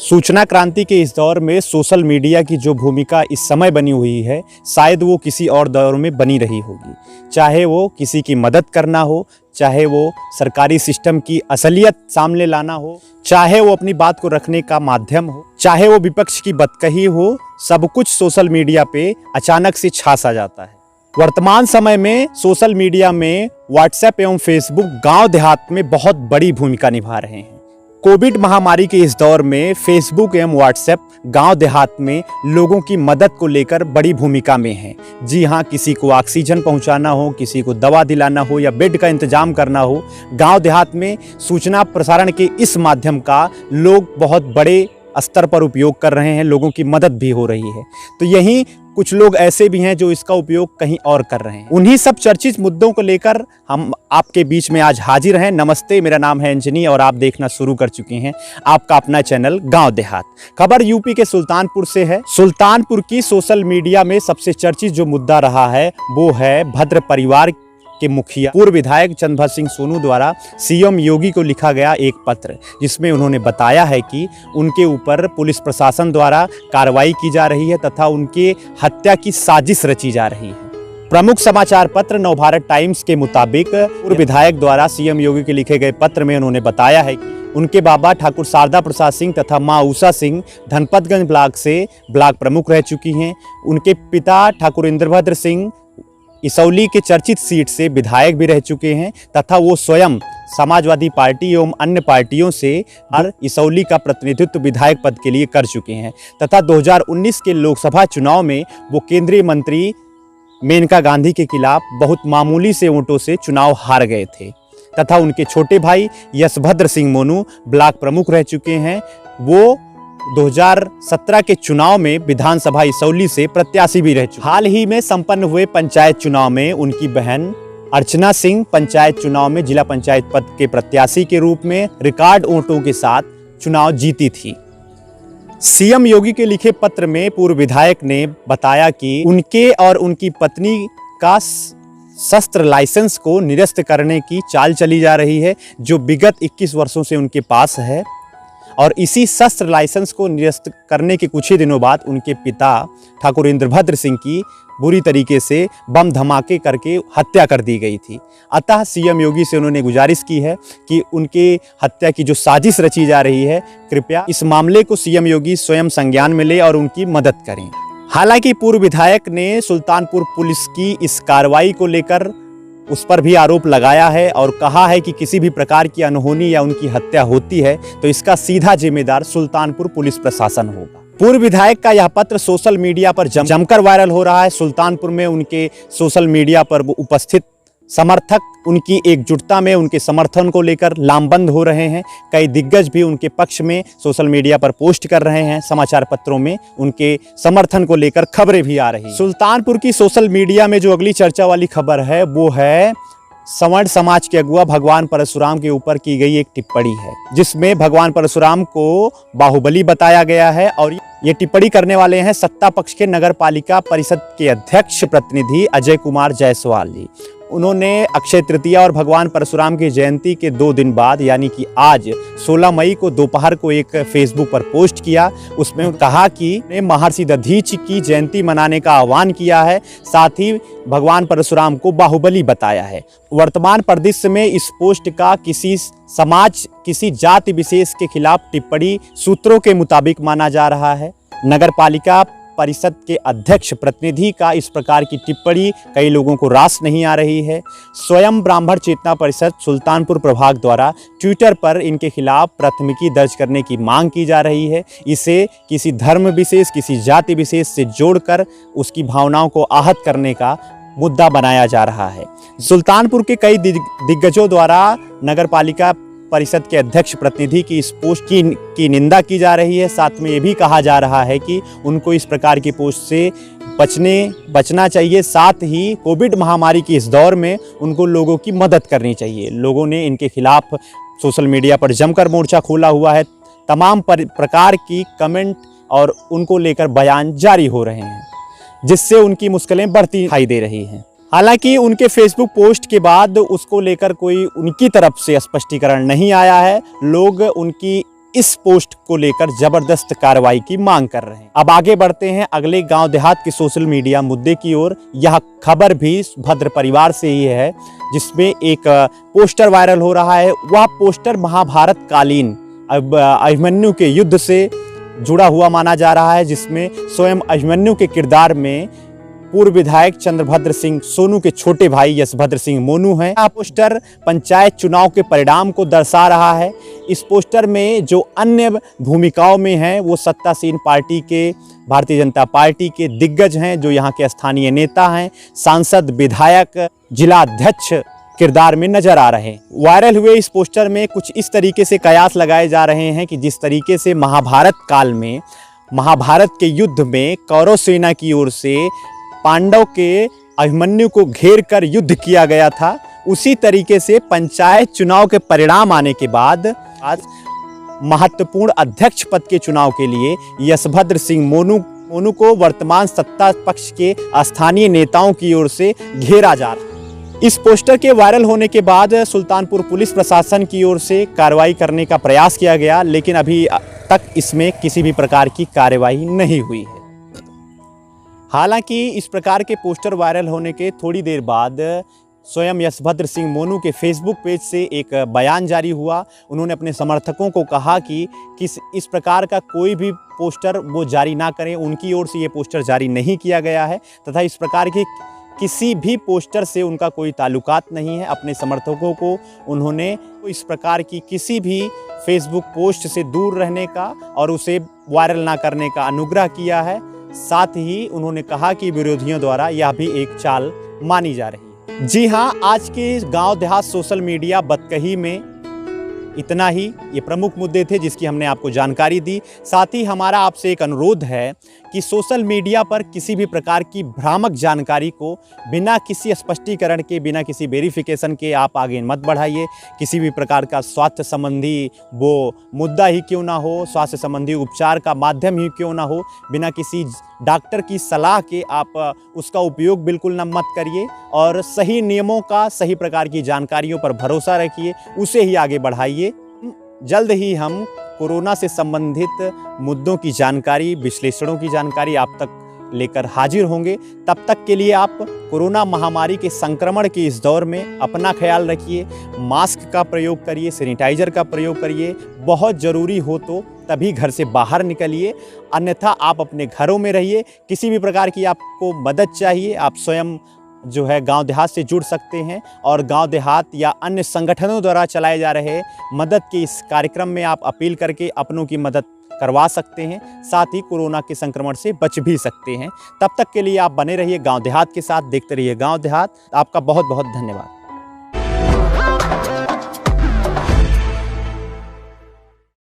सूचना क्रांति के इस दौर में सोशल मीडिया की जो भूमिका इस समय बनी हुई है, शायद वो किसी और दौर में बनी रही होगी। चाहे वो किसी की मदद करना हो, चाहे वो सरकारी सिस्टम की असलियत सामने लाना हो, चाहे वो अपनी बात को रखने का माध्यम हो, चाहे वो विपक्ष की बदकही हो, सब कुछ सोशल मीडिया पे अचानक से छा सा जाता है। वर्तमान समय में सोशल मीडिया में व्हाट्सएप एवं फेसबुक गांव देहात में बहुत बड़ी भूमिका निभा रहे हैं। कोविड महामारी के इस दौर में फेसबुक एवं व्हाट्सएप गांव देहात में लोगों की मदद को लेकर बड़ी भूमिका में है। जी हाँ, किसी को ऑक्सीजन पहुंचाना हो, किसी को दवा दिलाना हो या बेड का इंतजाम करना हो, गांव देहात में सूचना प्रसारण के इस माध्यम का लोग बहुत बड़े स्तर पर उपयोग कर रहे हैं, लोगों की मदद भी हो रही है। तो यहीं कुछ लोग ऐसे भी हैं जो इसका उपयोग कहीं और कर रहे हैं। उन्हीं सब चर्चित मुद्दों को लेकर हम आपके बीच में आज हाजिर हैं। नमस्ते, मेरा नाम है अंजनी और आप देखना शुरू कर चुके हैं आपका अपना चैनल गांव देहात। खबर यूपी के सुल्तानपुर से है। सुल्तानपुर की सोशल मीडिया में सबसे चर्चित जो मुद्दा रहा है वो है भद्र परिवार के मुखिया पूर्व विधायक चंद्रभद्र सिंह सोनू द्वारा सीएम योगी को लिखा गया एक पत्र, जिसमें उन्होंने बताया है कि उनके ऊपर पुलिस प्रशासन द्वारा कार्रवाई की जा रही है तथा उनके हत्या की साजिश रची जा रही है। प्रमुख समाचार पत्र नवभारत टाइम्स के मुताबिक पूर्व विधायक द्वारा सीएम योगी के लिखे गए पत्र में उन्होंने बताया है कि उनके बाबा ठाकुर शारदा प्रसाद सिंह तथा माँ उषा सिंह धनपतगंज ब्लॉक से ब्लॉक प्रमुख रह चुकी हैं। उनके पिता ठाकुर इंद्रभद्र सिंह इसौली के चर्चित सीट से विधायक भी रह चुके हैं तथा वो स्वयं समाजवादी पार्टी एवं अन्य पार्टियों से हर इसौली का प्रतिनिधित्व विधायक पद के लिए कर चुके हैं तथा 2019 के लोकसभा चुनाव में वो केंद्रीय मंत्री मेनका गांधी के खिलाफ बहुत मामूली से वोटों से चुनाव हार गए थे तथा उनके छोटे भाई यशभद्र सिंह मोनू ब्लॉक प्रमुख रह चुके हैं। वो 2017 के चुनाव में विधानसभा इसौली से प्रत्याशी भी रह चुके। हाल ही में संपन्न हुए पंचायत चुनाव में उनकी बहन अर्चना सिंह पंचायत चुनाव में जिला पंचायत पद के प्रत्याशी के रूप में रिकॉर्ड वोटों के साथ चुनाव जीती थी। सीएम योगी के लिखे पत्र में पूर्व विधायक ने बताया कि उनके और उनकी पत्नी का शस्त्र लाइसेंस को निरस्त करने की चाल चली जा रही है, जो विगत 21 वर्षों से उनके पास है। और इसी शस्त्र लाइसेंस को निरस्त करने के कुछ ही दिनों बाद उनके पिता ठाकुर इंद्रभद्र सिंह की बुरी तरीके से बम धमाके करके हत्या कर दी गई थी। अतः सीएम योगी से उन्होंने गुजारिश की है कि उनके हत्या की जो साजिश रची जा रही है, कृपया इस मामले को सीएम योगी स्वयं संज्ञान में ले और उनकी मदद करें। हालांकि पूर्व विधायक ने सुल्तानपुर पुलिस की इस कार्रवाई को लेकर उस पर भी आरोप लगाया है और कहा है कि किसी भी प्रकार की अनहोनी या उनकी हत्या होती है तो इसका सीधा जिम्मेदार सुल्तानपुर पुलिस प्रशासन होगा। पूर्व विधायक का यह पत्र सोशल मीडिया पर जमकर वायरल हो रहा है। सुल्तानपुर में उनके सोशल मीडिया पर उपस्थित समर्थक उनकी एकजुटता में उनके समर्थन को लेकर लामबंद हो रहे हैं। कई दिग्गज भी उनके पक्ष में सोशल मीडिया पर पोस्ट कर रहे हैं। समाचार पत्रों में उनके समर्थन को लेकर खबरें भी आ रही हैं। सुल्तानपुर की सोशल मीडिया में जो अगली चर्चा वाली खबर है वो है सवर्ण समाज के अगुआ भगवान परशुराम के ऊपर की गई एक टिप्पणी है, जिसमें भगवान परशुराम को बाहुबली बताया गया है। और ये टिप्पणी करने वाले हैं सत्ता पक्ष के नगर पालिका परिषद के अध्यक्ष प्रतिनिधि अजय कुमार जायसवाल जी। उन्होंने अक्षय तृतीया और भगवान परशुराम की जयंती के 2 दिन बाद यानी कि आज 16 मई को दोपहर को एक फेसबुक पर पोस्ट किया। उसमें कहा कि महर्षि दधीचि की जयंती मनाने का आह्वान किया है, साथ ही भगवान परशुराम को बाहुबली बताया है। वर्तमान परिदृश्य में इस पोस्ट का किसी समाज किसी जाति विशेष के खिलाफ टिप्पणी सूत्रों के मुताबिक माना जा रहा है। नगर पालिका परिषद के अध्यक्ष प्रतिनिधि का इस प्रकार की टिप्पणी कई लोगों को रास नहीं आ रही है। स्वयं ब्राह्मण चेतना परिषद सुल्तानपुर प्रभाग द्वारा ट्विटर पर इनके खिलाफ प्राथमिकी दर्ज करने की मांग की जा रही है। इसे किसी धर्म विशेष किसी जाति विशेष से जोड़कर उसकी भावनाओं को आहत करने का मुद्दा बनाया जा रहा है। सुल्तानपुर के कई दिग्गजों द्वारा नगर पालिका परिषद के अध्यक्ष प्रतिनिधि की इस पोस्ट की निंदा की जा रही है। साथ में ये भी कहा जा रहा है कि उनको इस प्रकार की पोस्ट से बचना चाहिए। साथ ही कोविड महामारी की इस दौर में उनको लोगों की मदद करनी चाहिए। लोगों ने इनके खिलाफ सोशल मीडिया पर जमकर मोर्चा खोला हुआ है। तमाम प्रकार की कमेंट और उनको लेकर बयान जारी हो रहे हैं, जिससे उनकी मुश्किलें बढ़ती दिखाई दे रही हैं। हालांकि उनके फेसबुक पोस्ट के बाद उसको लेकर कोई उनकी तरफ से स्पष्टीकरण नहीं आया है। लोग उनकी इस पोस्ट को लेकर जबरदस्त कार्रवाई की मांग कर रहे हैं। अब आगे बढ़ते हैं अगले गांव देहात के सोशल मीडिया मुद्दे की ओर। यह खबर भी भद्र परिवार से ही है, जिसमें एक पोस्टर वायरल हो रहा है। वह पोस्टर महाभारत कालीन अभिमन्यु के युद्ध से जुड़ा हुआ माना जा रहा है, जिसमें स्वयं अभिमन्यु के किरदार में पूर्व विधायक चंद्रभद्र सिंह सोनू के छोटे भाई यशभद्र सिंह मोनू हैं। यह पोस्टर पंचायत चुनाव के परिणाम को दर्शा रहा है। इस पोस्टर में जो अन्य भूमिकाओं में हैं वो सत्तासीन पार्टी के, भारतीय जनता पार्टी के दिग्गज हैं, जो यहाँ के स्थानीय नेता हैं, सांसद, विधायक, जिला अध्यक्ष किरदार में नजर आ रहे हैं। वायरल हुए इस पोस्टर में कुछ इस तरीके से कयास लगाए जा रहे हैं कि जिस तरीके से महाभारत काल में, महाभारत के युद्ध में कौरव सेना की ओर से पांडव के अभिमन्यु को घेर कर युद्ध किया गया था, उसी तरीके से पंचायत चुनाव के परिणाम आने के बाद आज महत्वपूर्ण अध्यक्ष पद के चुनाव के लिए यशभद्र सिंह मोनू को वर्तमान सत्ता पक्ष के स्थानीय नेताओं की ओर से घेरा जा रहा है। इस पोस्टर के वायरल होने के बाद सुल्तानपुर पुलिस प्रशासन की ओर से कार्रवाई करने का प्रयास किया गया, लेकिन अभी तक इसमें किसी भी प्रकार की कार्रवाई नहीं हुई है। हालांकि इस प्रकार के पोस्टर वायरल होने के थोड़ी देर बाद स्वयं यशभद्र सिंह मोनू के फेसबुक पेज से एक बयान जारी हुआ। उन्होंने अपने समर्थकों को कहा कि इस प्रकार का कोई भी पोस्टर वो जारी ना करें। उनकी ओर से ये पोस्टर जारी नहीं किया गया है तथा इस प्रकार की किसी भी पोस्टर से उनका कोई ताल्लुकात नहीं है। अपने समर्थकों को उन्होंने इस प्रकार की किसी भी फेसबुक पोस्ट से दूर रहने का और उसे वायरल ना करने का अनुग्रह किया है। साथ ही उन्होंने कहा कि विरोधियों द्वारा यह भी एक चाल मानी जा रही है। जी हाँ, आज के गांव देहात सोशल मीडिया बतकही में इतना ही। ये प्रमुख मुद्दे थे जिसकी हमने आपको जानकारी दी। साथ ही हमारा आपसे एक अनुरोध है कि सोशल मीडिया पर किसी भी प्रकार की भ्रामक जानकारी को बिना किसी स्पष्टीकरण के, बिना किसी वेरिफिकेशन के आप आगे मत बढ़ाइए। किसी भी प्रकार का स्वास्थ्य संबंधी वो मुद्दा ही क्यों ना हो, स्वास्थ्य संबंधी उपचार का माध्यम ही क्यों ना हो, बिना किसी डॉक्टर की सलाह के आप उसका उपयोग बिल्कुल न मत करिए और सही नियमों का, सही प्रकार की जानकारियों पर भरोसा रखिए, उसे ही आगे बढ़ाइए। जल्द ही हम कोरोना से संबंधित मुद्दों की जानकारी, विश्लेषणों की जानकारी आप तक लेकर हाजिर होंगे। तब तक के लिए आप कोरोना महामारी के संक्रमण के इस दौर में अपना ख्याल रखिए, मास्क का प्रयोग करिए, सैनिटाइजर का प्रयोग करिए। बहुत ज़रूरी हो तो तभी घर से बाहर निकलिए, अन्यथा आप अपने घरों में रहिए। किसी भी प्रकार की आपको मदद चाहिए, आप स्वयं जो है गांव देहात से जुड़ सकते हैं और गांव देहात या अन्य संगठनों द्वारा चलाए जा रहे मदद के इस कार्यक्रम में आप अपील करके अपनों की मदद करवा सकते हैं। साथ ही कोरोना के संक्रमण से बच भी सकते हैं। तब तक के लिए आप बने रहिए गांव देहात के साथ, देखते रहिए गांव देहात। आपका बहुत बहुत धन्यवाद।